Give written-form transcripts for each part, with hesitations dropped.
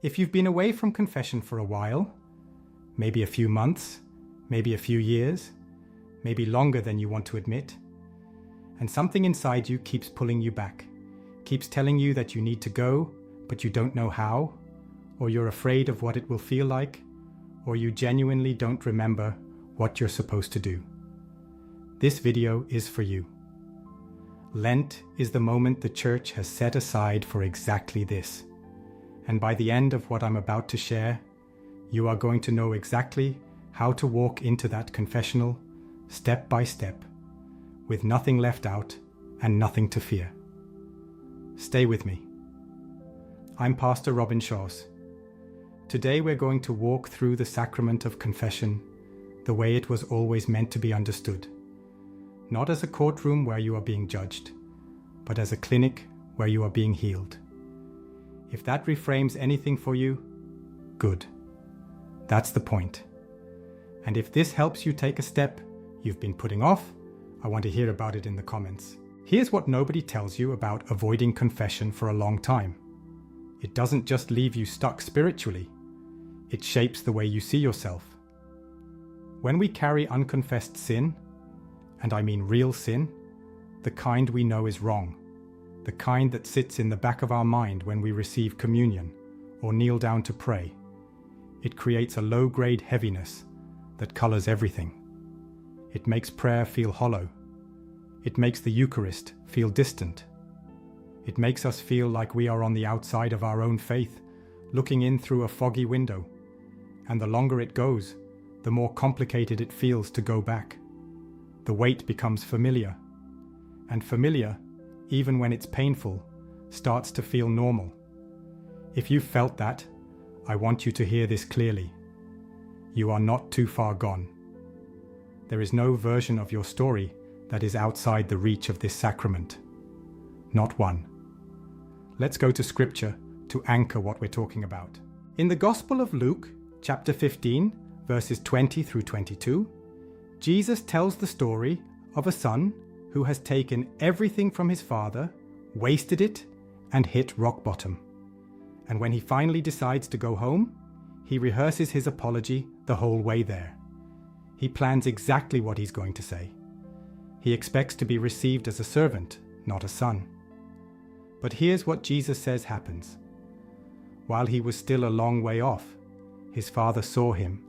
If you've been away from confession for a while, maybe a few months, maybe a few years, maybe longer than you want to admit, and something inside you keeps pulling you back, keeps telling you that you need to go, but you don't know how, or you're afraid of what it will feel like, or you genuinely don't remember what you're supposed to do. This video is for you. Lent is the moment the Church has set aside for exactly this. And by the end of what I'm about to share, you are going to know exactly how to walk into that confessional, step by step, with nothing left out and nothing to fear. Stay with me. I'm Pastor Robin Schwarz. Today we're going to walk through the sacrament of confession the way it was always meant to be understood. Not as a courtroom where you are being judged, but as a clinic where you are being healed. If that reframes anything for you, good. That's the point. And if this helps you take a step you've been putting off, I want to hear about it in the comments. Here's what nobody tells you about avoiding confession for a long time. It doesn't just leave you stuck spiritually, it shapes the way you see yourself. When we carry unconfessed sin, and I mean real sin, the kind we know is wrong, the kind that sits in the back of our mind when we receive communion or kneel down to pray, it creates a low-grade heaviness that colors everything. It makes prayer feel hollow. It makes the Eucharist feel distant. It makes us feel like we are on the outside of our own faith, looking in through a foggy window. And the longer it goes, the more complicated it feels to go back. The weight becomes familiar. And familiar, even when it's painful, starts to feel normal. If you've felt that, I want you to hear this clearly. You are not too far gone. There is no version of your story that is outside the reach of this sacrament. Not one. Let's go to Scripture to anchor what we're talking about. In the Gospel of Luke, chapter 15, verses 20 through 22, Jesus tells the story of a son who has taken everything from his father, wasted it, and hit rock bottom. And when he finally decides to go home, he rehearses his apology the whole way there. He plans exactly what he's going to say. He expects to be received as a servant, not a son. But here's what Jesus says happens. While he was still a long way off, his father saw him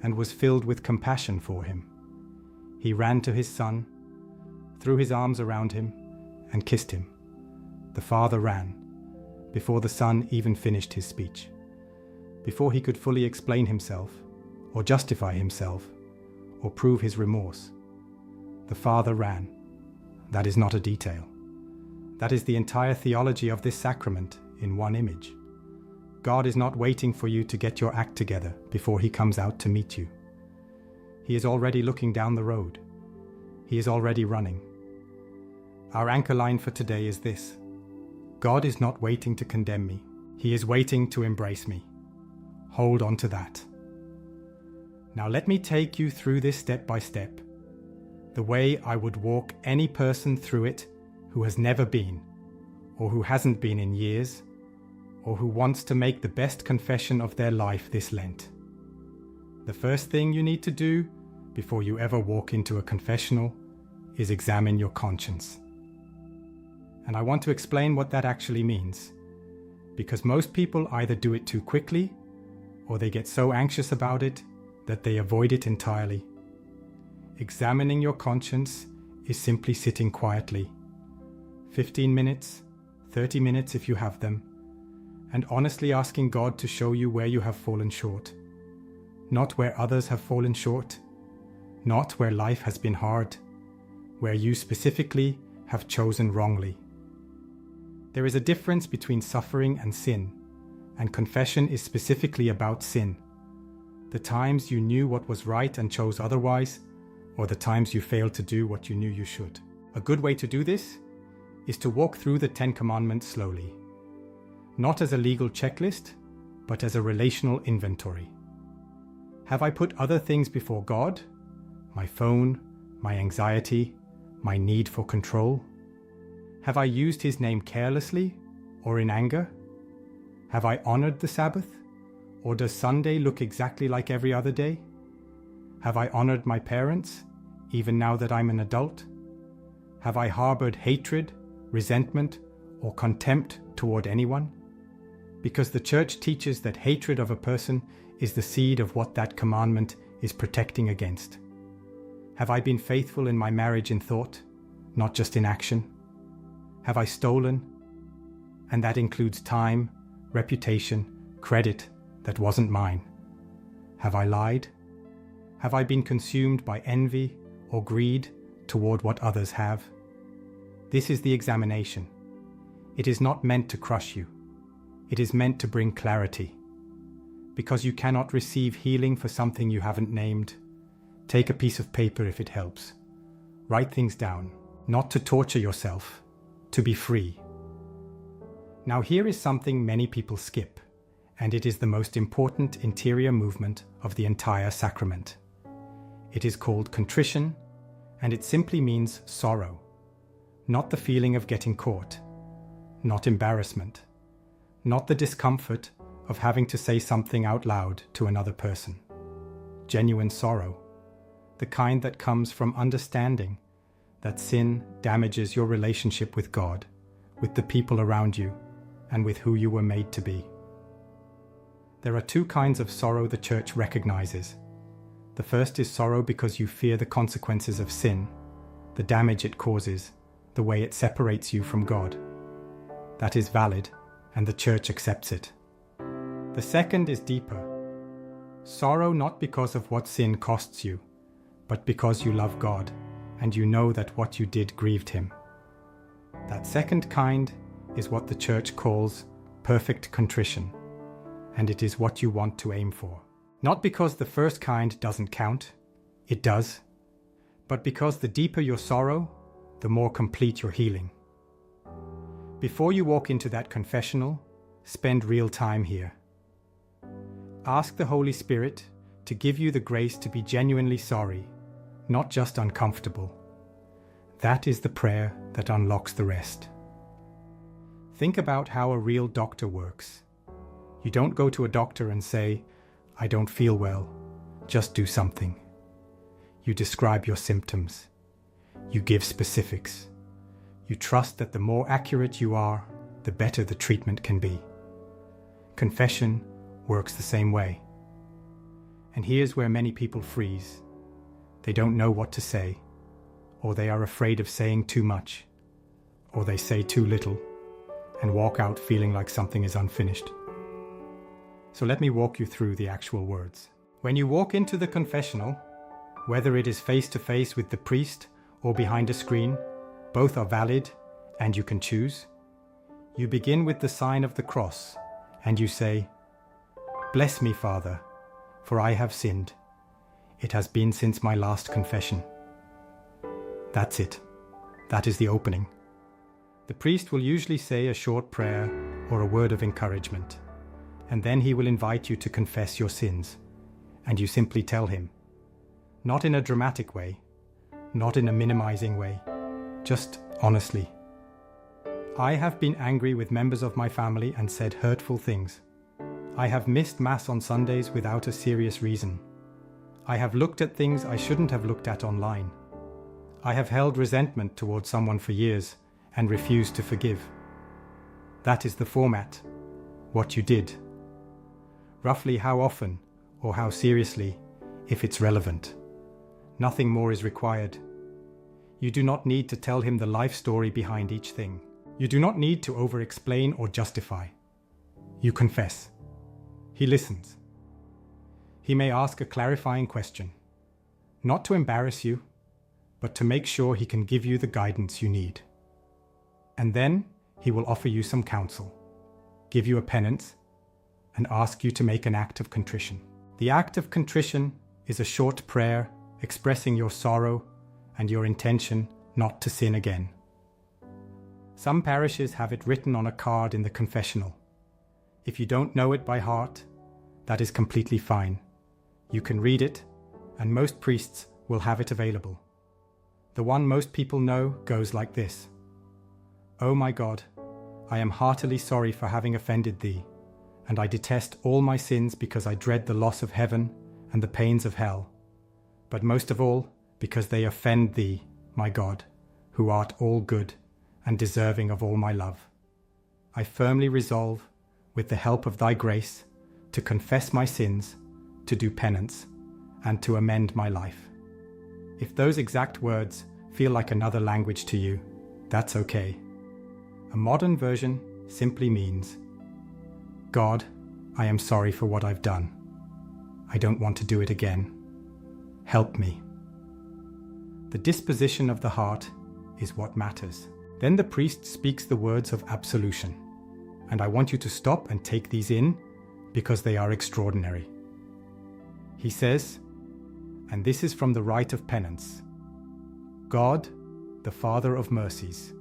and was filled with compassion for him. He ran to his son, threw his arms around him, and kissed him. The father ran, before the son even finished his speech. Before he could fully explain himself, or justify himself, or prove his remorse. The father ran. That is not a detail. That is the entire theology of this sacrament in one image. God is not waiting for you to get your act together before he comes out to meet you. He is already looking down the road. He is already running. Our anchor line for today is this: God is not waiting to condemn me. He is waiting to embrace me. Hold on to that. Now let me take you through this step by step, the way I would walk any person through it who has never been, or who hasn't been in years, or who wants to make the best confession of their life this Lent. The first thing you need to do before you ever walk into a confessional is examine your conscience. And I want to explain what that actually means, because most people either do it too quickly, or they get so anxious about it that they avoid it entirely. Examining your conscience is simply sitting quietly, 15 minutes, 30 minutes if you have them, and honestly asking God to show you where you have fallen short. Not where others have fallen short, not where life has been hard, where you specifically have chosen wrongly. There is a difference between suffering and sin, and confession is specifically about sin. The times you knew what was right and chose otherwise, or the times you failed to do what you knew you should. A good way to do this is to walk through the 10 Commandments slowly. Not as a legal checklist, but as a relational inventory. Have I put other things before God? My phone, my anxiety, my need for control? Have I used his name carelessly or in anger? Have I honored the Sabbath? Or does Sunday look exactly like every other day? Have I honored my parents, even now that I'm an adult? Have I harbored hatred, resentment, or contempt toward anyone? Because the Church teaches that hatred of a person is the seed of what that commandment is protecting against. Have I been faithful in my marriage in thought, not just in action? Have I stolen? And that includes time, reputation, credit that wasn't mine. Have I lied? Have I been consumed by envy or greed toward what others have? This is the examination. It is not meant to crush you. It is meant to bring clarity. Because you cannot receive healing for something you haven't named, take a piece of paper if it helps. Write things down, not to torture yourself, to be free. Now here is something many people skip, and it is the most important interior movement of the entire sacrament. It is called contrition, and it simply means sorrow, not the feeling of getting caught, not embarrassment, not the discomfort of having to say something out loud to another person. Genuine sorrow, the kind that comes from understanding that sin damages your relationship with God, with the people around you, and with who you were made to be. There are two kinds of sorrow the Church recognizes. The first is sorrow because you fear the consequences of sin, the damage it causes, the way it separates you from God. That is valid, and the Church accepts it. The second is deeper. Sorrow not because of what sin costs you, but because you love God, and you know that what you did grieved Him. That second kind is what the Church calls perfect contrition, and it is what you want to aim for. Not because the first kind doesn't count, it does, but because the deeper your sorrow, the more complete your healing. Before you walk into that confessional, spend real time here. Ask the Holy Spirit to give you the grace to be genuinely sorry, not just uncomfortable. That is the prayer that unlocks the rest. Think about how a real doctor works. You don't go to a doctor and say, "I don't feel well, just do something." You describe your symptoms. You give specifics. You trust that the more accurate you are, the better the treatment can be. Confession works the same way. And here's where many people freeze. They don't know what to say, or they are afraid of saying too much, or they say too little, and walk out feeling like something is unfinished. So let me walk you through the actual words. When you walk into the confessional, whether it is face-to-face with the priest or behind a screen, both are valid and you can choose. You begin with the sign of the cross and you say, "Bless me, Father, for I have sinned. It has been since my last confession." That's it. That is the opening. The priest will usually say a short prayer or a word of encouragement, and then he will invite you to confess your sins, and you simply tell him. Not in a dramatic way, not in a minimizing way, just honestly. I have been angry with members of my family and said hurtful things. I have missed Mass on Sundays without a serious reason. I have looked at things I shouldn't have looked at online. I have held resentment towards someone for years and refused to forgive. That is the format, what you did. Roughly how often or how seriously, if it's relevant. Nothing more is required. You do not need to tell him the life story behind each thing. You do not need to over-explain or justify. You confess. He listens. He may ask a clarifying question, not to embarrass you, but to make sure he can give you the guidance you need. And then he will offer you some counsel, give you a penance, and ask you to make an act of contrition. The act of contrition is a short prayer expressing your sorrow and your intention not to sin again. Some parishes have it written on a card in the confessional. If you don't know it by heart, that is completely fine. You can read it, and most priests will have it available. The one most people know goes like this. "O my God, I am heartily sorry for having offended Thee. and I detest all my sins because I dread the loss of heaven and the pains of hell, but most of all because they offend thee, my God, who art all good and deserving of all my love. I firmly resolve, with the help of thy grace, to confess my sins, to do penance, and to amend my life. If those exact words feel like another language to you, that's okay. A modern version simply means, God, I am sorry for what I've done. I don't want to do it again. Help me. The disposition of the heart is what matters. Then the priest speaks the words of absolution, and I want you to stop and take these in because they are extraordinary. He says, and this is from the rite of penance, God, the Father of mercies,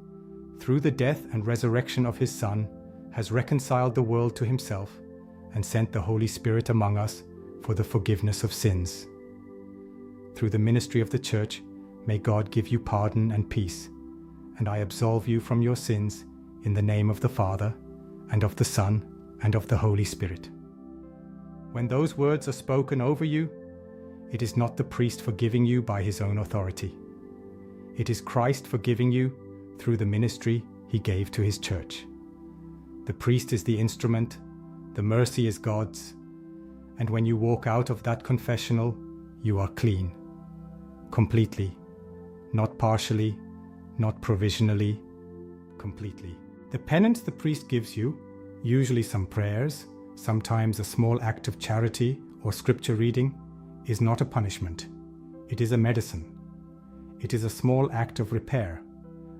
through the death and resurrection of his Son, has reconciled the world to himself and sent the Holy Spirit among us for the forgiveness of sins. Through the ministry of the Church, may God give you pardon and peace, and I absolve you from your sins in the name of the Father, and of the Son, and of the Holy Spirit. When those words are spoken over you, it is not the priest forgiving you by his own authority. It is Christ forgiving you through the ministry he gave to his Church. The priest is the instrument, the mercy is God's, and when you walk out of that confessional, you are clean, completely, not partially, not provisionally, completely. The penance the priest gives you, usually some prayers, sometimes a small act of charity or scripture reading, is not a punishment. It is a medicine. It is a small act of repair,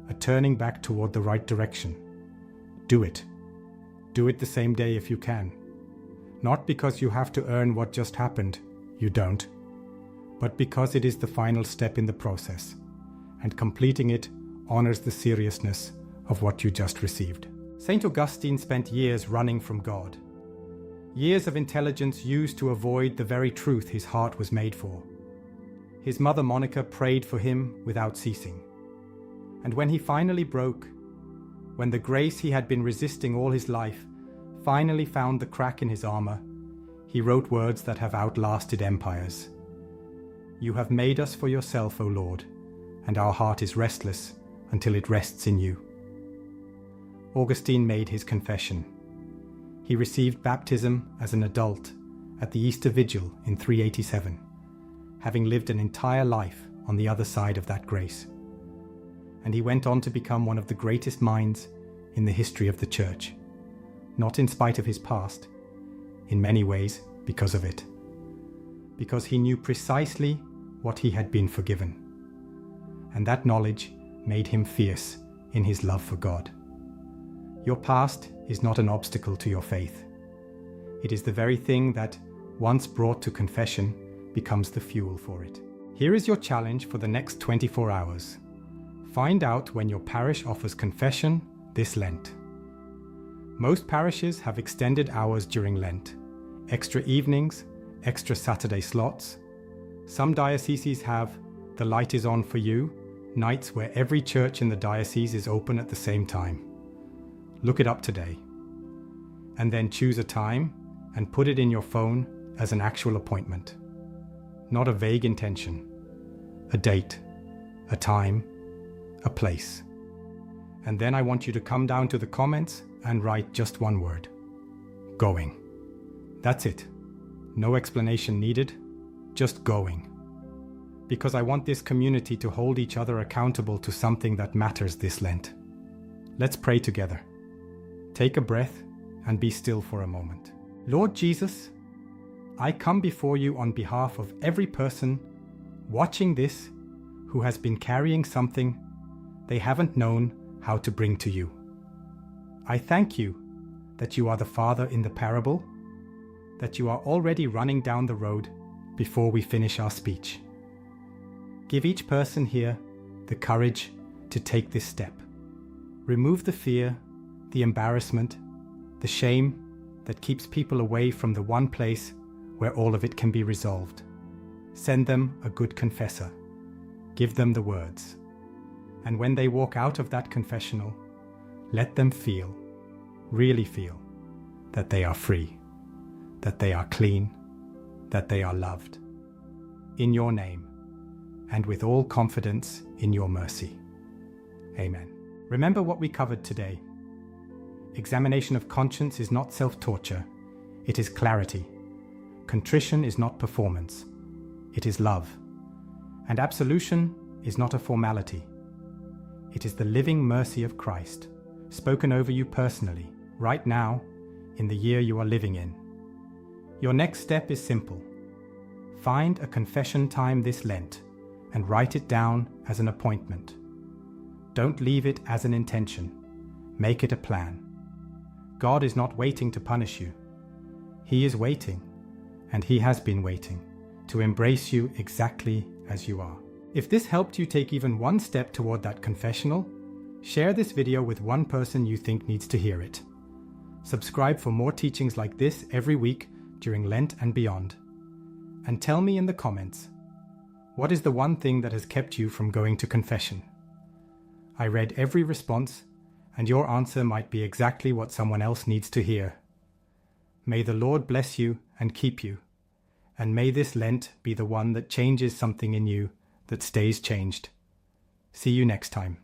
a turning back toward the right direction. Do it. Do it the same day if you can. Not because you have to earn what just happened, you don't, but because it is the final step in the process, and completing it honors the seriousness of what you just received. St. Augustine spent years running from God, years of intelligence used to avoid the very truth his heart was made for. His mother Monica prayed for him without ceasing. And when he finally broke, when the grace he had been resisting all his life finally found the crack in his armor, he wrote words that have outlasted empires. You have made us for yourself, O Lord, and our heart is restless until it rests in you. Augustine made his confession. He received baptism as an adult at the Easter Vigil in 387, having lived an entire life on the other side of that grace. And he went on to become one of the greatest minds in the history of the Church, not in spite of his past, in many ways because of it, because he knew precisely what he had been forgiven. And that knowledge made him fierce in his love for God. Your past is not an obstacle to your faith. It is the very thing that, once brought to confession, becomes the fuel for it. Here is your challenge for the next 24 hours. Find out when your parish offers confession this Lent. Most parishes have extended hours during Lent, extra evenings, extra Saturday slots. Some dioceses have "The Light is On for You" nights where every church in the diocese is open at the same time. Look it up today. And then choose a time and put it in your phone as an actual appointment. Not a vague intention. A date, a time, a place. And then I want you to come down to the comments and write just one word. Going. That's it. No explanation needed, just going. Because I want this community to hold each other accountable to something that matters this Lent. Let's pray together. Take a breath and be still for a moment. Lord Jesus, I come before you on behalf of every person watching this who has been carrying something they haven't known how to bring to you. I thank you that you are the Father in the parable, that you are already running down the road before we finish our speech. Give each person here the courage to take this step. Remove the fear, the embarrassment, the shame that keeps people away from the one place where all of it can be resolved. Send them a good confessor. Give them the words. And when they walk out of that confessional, let them feel, really feel, that they are free. that they are clean, that they are loved. In your name, and with all confidence in your mercy. Amen. Remember what we covered today. Examination of conscience is not self-torture, it is clarity. Contrition is not performance, it is love. And absolution is not a formality. It is the living mercy of Christ, spoken over you personally, right now, in the year you are living in. Your next step is simple. Find a confession time this Lent and write it down as an appointment. Don't leave it as an intention. Make it a plan. God is not waiting to punish you. He is waiting, and He has been waiting, to embrace you exactly as you are. If this helped you take even one step toward that confessional, share this video with one person you think needs to hear it. Subscribe for more teachings like this every week during Lent and beyond. And tell me in the comments, what is the one thing that has kept you from going to confession? I read every response, and your answer might be exactly what someone else needs to hear. May the Lord bless you and keep you, and may this Lent be the one that changes something in you that stays changed. See you next time.